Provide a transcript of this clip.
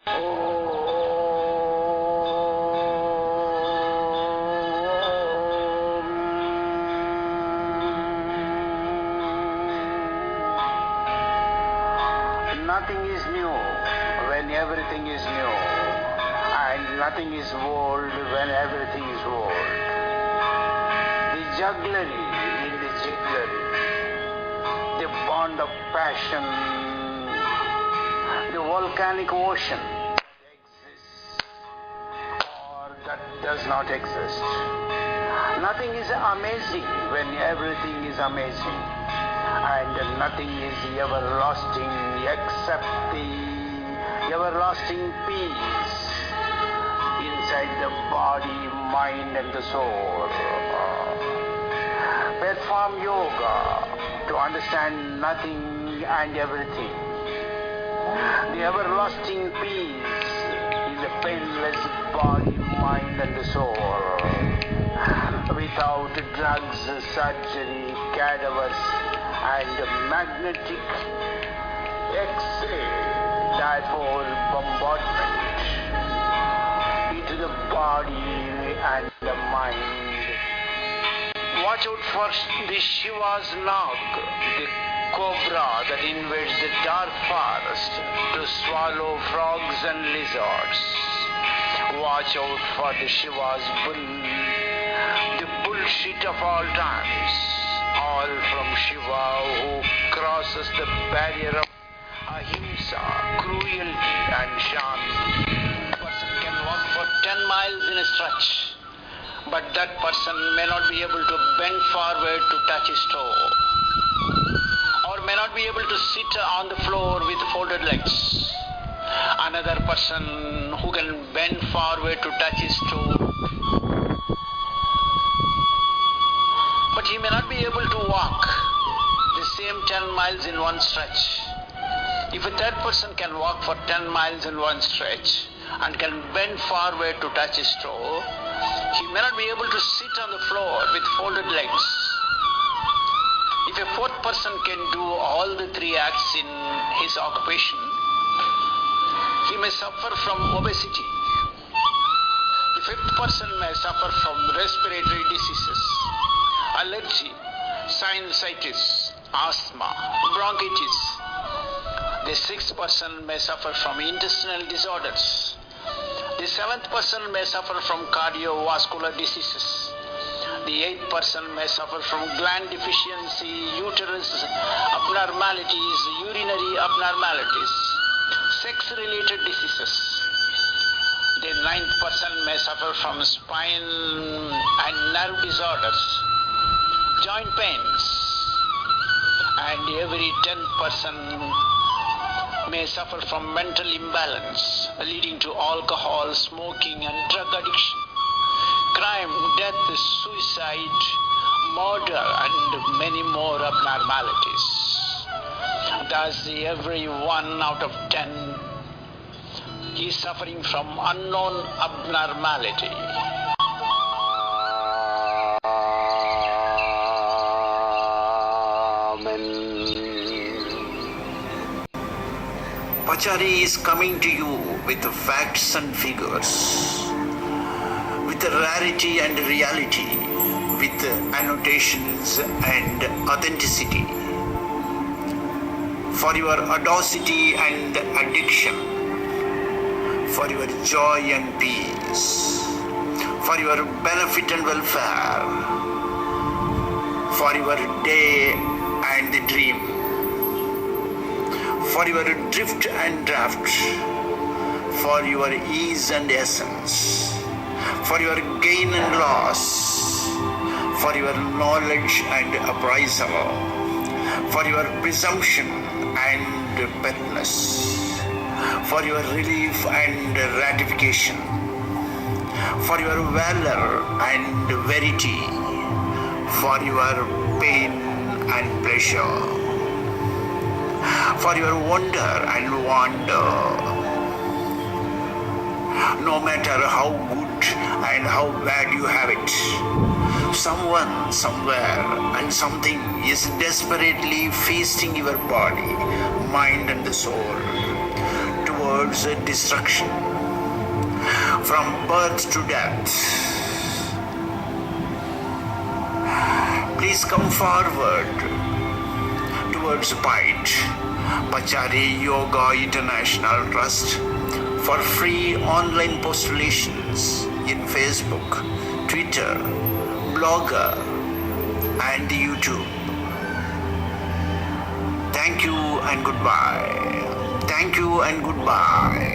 Nothing is new when everything is new, and nothing is old when everything is old. The jugglery in the jigglery, the bond of passion, the volcanic ocean that exists or that does not exist. Nothing is amazing when everything is amazing, and nothing is everlasting except the everlasting peace inside the body, mind and the soul. Perform yoga to understand nothing and everything. The everlasting peace is a painless body, mind and the soul. Without drugs, surgery, cadavers and magnetic X-ray dipole bombardment into the body and the mind. Watch out for the Shiva's Nag, the cobra that invades the dark forest to swallow frogs and lizards. Watch out for the Shiva's bull, the bullshit of all times, all from Shiva who crosses the barrier of ahimsa, cruelty and shanti. A person can walk for 10 miles in a stretch, but that person may not be able to bend forward to touch his toe, or may not be able to sit on the floor with folded legs. Another person who can bend forward to touch his toe, but he may not be able to walk the same 10 miles in one stretch. If a third person can walk for 10 miles in one stretch and can bend forward to touch his toe, he may not be able to sit on the floor with folded legs. If a fourth person can do all the three acts in his occupation, he may suffer from obesity. The fifth person may suffer from respiratory diseases, allergy, sinusitis, asthma, bronchitis. The sixth person may suffer from intestinal disorders. The seventh person may suffer from cardiovascular diseases. The eighth person may suffer from gland deficiency, uterus abnormalities, urinary abnormalities, sex-related diseases. The ninth person may suffer from spine and nerve disorders, joint pains, and every 10th person may suffer from mental imbalance leading to alcohol, smoking and drug addiction, crime, death, suicide, murder and many more abnormalities. Thus every 1 out of 10 is suffering from unknown abnormality. Pachari is coming to you with facts and figures, with rarity and reality, with annotations and authenticity, for your audacity and addiction, for your joy and peace, for your benefit and welfare, for your day and the dream, for your drift and draft, for your ease and essence, for your gain and loss, for your knowledge and appraisal, for your presumption and petness, for your relief and ratification, for your valor and verity, for your pain and pleasure, for your wonder and wonder. No matter how good and how bad you have it, someone, somewhere and something is desperately feasting your body, mind and the soul towards towards destruction, from birth to death. Please come forward towards PITE, Pachari Yoga International Trust, for free online postulations in Facebook, Twitter, Blogger, and YouTube. Thank you and goodbye. Thank you and goodbye.